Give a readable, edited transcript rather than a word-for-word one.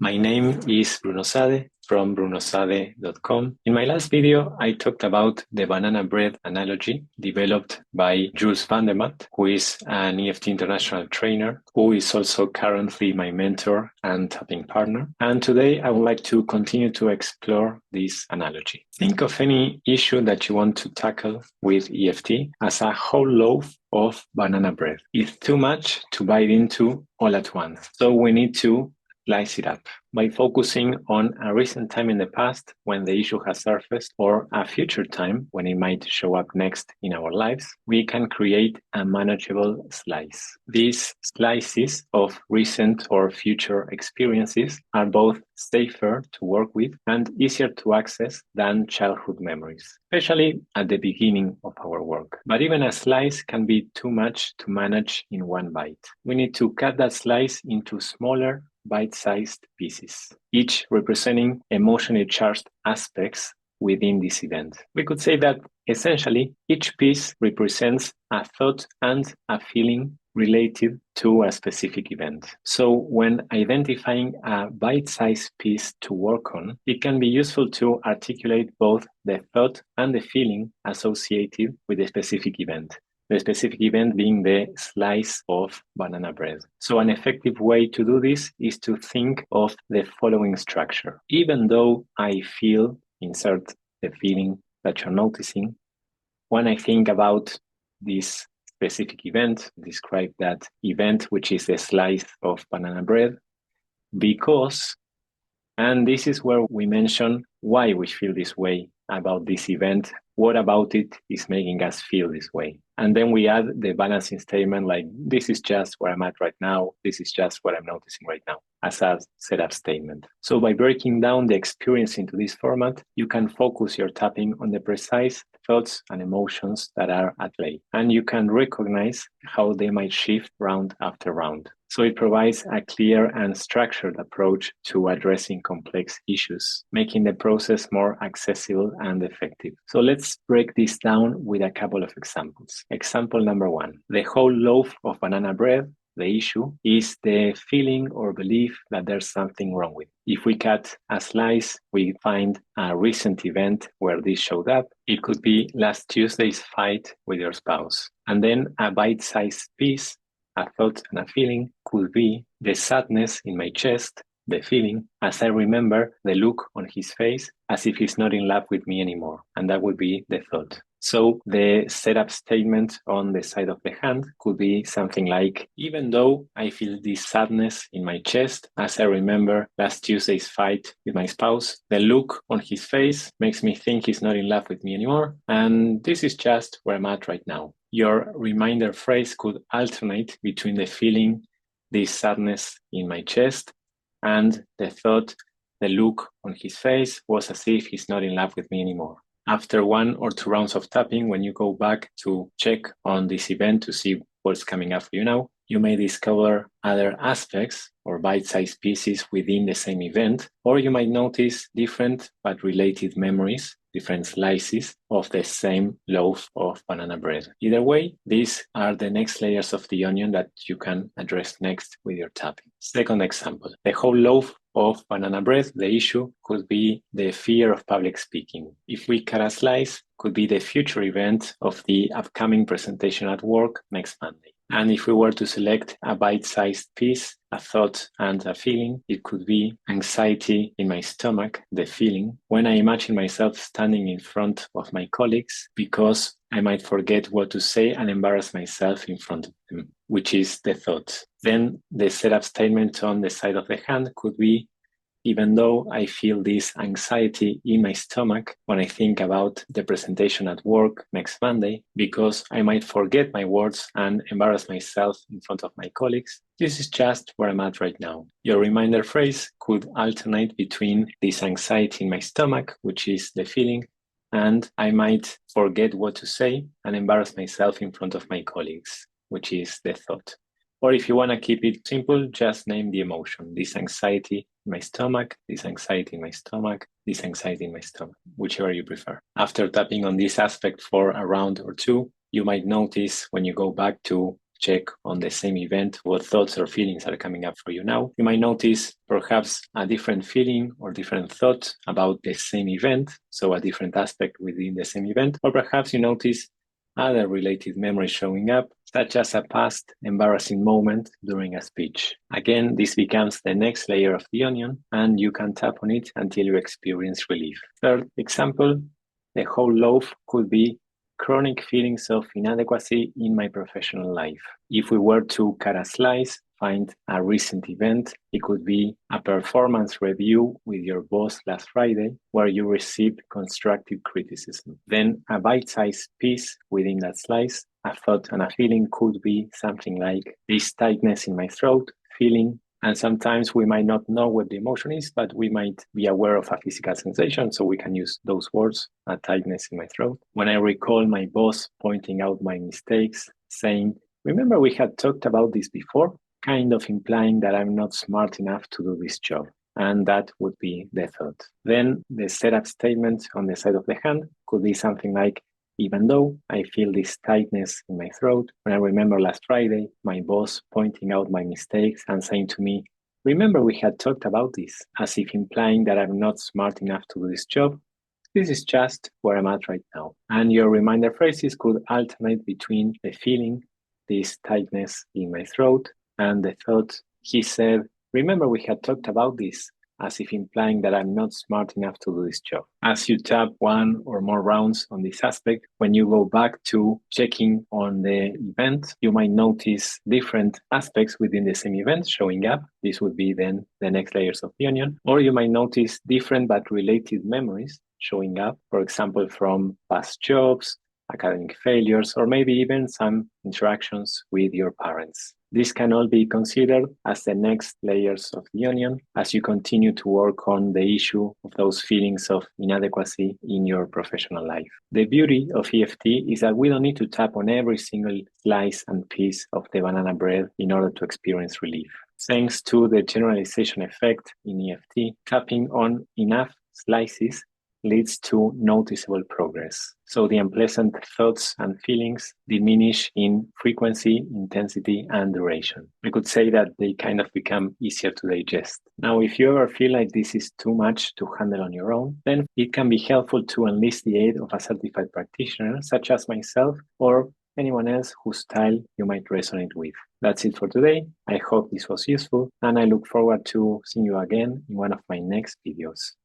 My name is Bruno Sade from brunosade.com. In my last video, I talked about the banana bread analogy developed by Jules Vandermaat, who is an EFT international trainer, who is also currently my mentor and tapping partner. And today I would like to continue to explore this analogy. Think of any issue that you want to tackle with EFT as a whole loaf of banana bread. It's too much to bite into all at once. So we need to slice it up by focusing on a recent time in the past when the issue has surfaced or a future time when it might show up next in our lives. We can create a manageable slice. These slices of recent or future experiences are both safer to work with and easier to access than childhood memories, especially at the beginning of our work. But even a slice can be too much to manage in one bite. We need to cut that slice into smaller bite-sized pieces, each representing emotionally charged aspects within this event. We could say that essentially each piece represents a thought and a feeling related to a specific event. So when identifying a bite-sized piece to work on, it can be useful to articulate both the thought and the feeling associated with a specific event. The specific event being the slice of banana bread. So an effective way to do this is to think of the following structure. Even though I feel, insert the feeling that you're noticing, when I think about this specific event, describe that event, which is the slice of banana bread, because, and this is where we mention why we feel this way about this event. What about it is making us feel this way? And then we add the balancing statement like, this is just where I'm at right now. This is just what I'm noticing right now, as a setup statement. So by breaking down the experience into this format, you can focus your tapping on the precise thoughts and emotions that are at play. And you can recognize how they might shift round after round. So it provides a clear and structured approach to addressing complex issues, making the process more accessible and effective. So let's break this down with a couple of examples. Example number one, the whole loaf of banana bread. The issue is the feeling or belief that there's something wrong with it. If we cut a slice, we find a recent event where this showed up. It could be last Tuesday's fight with your spouse. And then a bite-sized piece, a thought and a feeling, could be the sadness in my chest, the feeling, as I remember the look on his face, as if he's not in love with me anymore. And that would be the thought. So the setup statement on the side of the hand could be something like, even though I feel this sadness in my chest as I remember last Tuesday's fight with my spouse, the look on his face makes me think he's not in love with me anymore. And this is just where I'm at right now. Your reminder phrase could alternate between the feeling, this sadness in my chest, and the thought, the look on his face was as if he's not in love with me anymore. After 1 or 2 rounds of tapping, when you go back to check on this event to see what's coming up for you now, you may discover other aspects or bite-sized pieces within the same event, or you might notice different but related memories, different slices of the same loaf of banana bread. Either way, these are the next layers of the onion that you can address next with your tapping. Second example, the whole loaf of banana bread, the issue could be the fear of public speaking. If we cut a slice, could be the future event of the upcoming presentation at work next Monday. And if we were to select a bite-sized piece, a thought and a feeling, it could be anxiety in my stomach, the feeling, when I imagine myself standing in front of my colleagues because I might forget what to say and embarrass myself in front of them, which is the thought. Then the setup statement on the side of the hand could be, even though I feel this anxiety in my stomach when I think about the presentation at work next Monday, because I might forget my words and embarrass myself in front of my colleagues, this is just where I'm at right now. Your reminder phrase could alternate between this anxiety in my stomach, which is the feeling, and I might forget what to say and embarrass myself in front of my colleagues, which is the thought. Or if you want to keep it simple, just name the emotion. This anxiety in my stomach, this anxiety in my stomach, this anxiety in my stomach, whichever you prefer. After tapping on this aspect for a round or two, you might notice when you go back to check on the same event what thoughts or feelings are coming up for you now. You might notice perhaps a different feeling or different thought about the same event, so a different aspect within the same event, or perhaps you notice other related memories showing up, such as a past embarrassing moment during a speech. Again, this becomes the next layer of the onion, and you can tap on it until you experience relief. Third example, the whole loaf could be chronic feelings of inadequacy in my professional life. If we were to cut a slice, find a recent event. It could be a performance review with your boss last Friday where you received constructive criticism. Then a bite-sized piece within that slice. A thought and a feeling could be something like this tightness in my throat, feeling, and sometimes we might not know what the emotion is, but we might be aware of a physical sensation, so we can use those words, a tightness in my throat. When I recall my boss pointing out my mistakes, saying, remember we had talked about this before? Kind of implying that I'm not smart enough to do this job. And that would be the thought. Then the setup statement on the side of the hand could be something like, even though I feel this tightness in my throat, when I remember last Friday, my boss pointing out my mistakes and saying to me, remember we had talked about this, as if implying that I'm not smart enough to do this job. This is just where I'm at right now. And your reminder phrases could alternate between the feeling, this tightness in my throat, and the thought, he said, remember we had talked about this, as if implying that I'm not smart enough to do this job. As you tap one or more rounds on this aspect, when you go back to checking on the event, you might notice different aspects within the same event showing up. This would be then the next layers of the onion. Or you might notice different but related memories showing up, for example, from past jobs, academic failures, or maybe even some interactions with your parents. This can all be considered as the next layers of the onion as you continue to work on the issue of those feelings of inadequacy in your professional life. The beauty of EFT is that we don't need to tap on every single slice and piece of the banana bread in order to experience relief. Thanks to the generalization effect in EFT, tapping on enough slices leads to noticeable progress. So the unpleasant thoughts and feelings diminish in frequency, intensity, and duration. We could say that they kind of become easier to digest. Now, if you ever feel like this is too much to handle on your own, then it can be helpful to enlist the aid of a certified practitioner, such as myself, or anyone else whose style you might resonate with. That's it for today. I hope this was useful, and I look forward to seeing you again in one of my next videos.